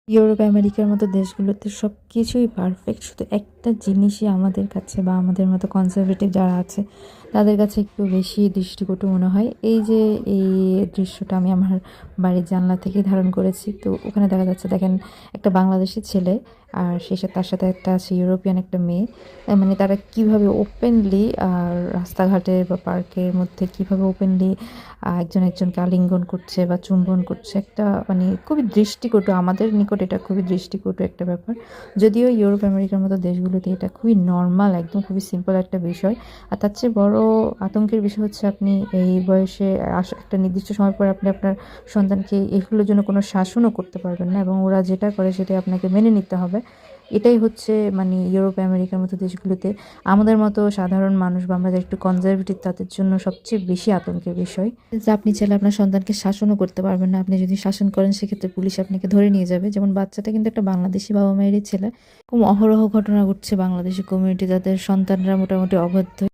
Europe আমেরিকার মতো দেশগুলোতে সব কিছুই পারফেক্ট, শুধু একটা জিনিসই আমাদের কাছে বা আমাদের মতো কনজারভেটিভ যারা আছে তাদের কাছে একটু বেশি দৃষ্টিকটু মনে হয়। এই যে এই দৃশ্যটা আমি আমার বাড়ির জানলা থেকেই ধারণ করেছি। তো ওখানে দেখা যাচ্ছে, দেখেন, একটা বাংলাদেশি ছেলে আর তার সাথে একটা আছে ইউরোপিয়ান একটা মেয়ে। মানে তারা কিভাবে ওপেনলি রাস্তাঘাটে বা পার্কের মধ্যে কিভাবে ওপেনলি একজন একজনকে আলিঙ্গন করছে বা চুম্বন করছে, একটা মানে খুবই দৃষ্টিকটু, আমাদের নিকট এটা খুবই দৃষ্টিকটু একটা ব্যাপার। যদিও ইউরোপ আমেরিকার মতো দেশগুলোতে এটা খুবই নর্মাল, একদম খুবই সিম্পল একটা বিষয়। আর তার চেয়ে বড় আতঙ্কের বিষয় হচ্ছে, আপনি এই বয়সে একটা নির্দিষ্ট সময় পরে আপনি আপনার সন্তানকে এগুলোর জন্য কোনো শাসনও করতে পারবেন না, এবং ওরা যেটা করে সেটাই আপনাকে মেনে নিতে হবে। এটাই হচ্ছে মানে ইউরোপ আমেরিকার মতো দেশগুলোতে আমাদের মতো সাধারণ মানুষ বা আমরা যারা একটু কনজারভেটিভ তাদের জন্য সবচেয়ে বেশি আতঙ্কের বিষয় যে আপনি চাইলে আপনার সন্তানকে শাসনও করতে পারবেন না। আপনি যদি শাসন করেন সেক্ষেত্রে পুলিশ আপনাকে ধরে নিয়ে যাবে। যেমন বাচ্চাটা কিন্তু একটা বাংলাদেশি বাবা মায়েরই ছেলে। খুব অহরহ ঘটনা ঘটছে বাংলাদেশি কমিউনিটি, তাদের সন্তানরা মোটামুটি অবাধ্যই।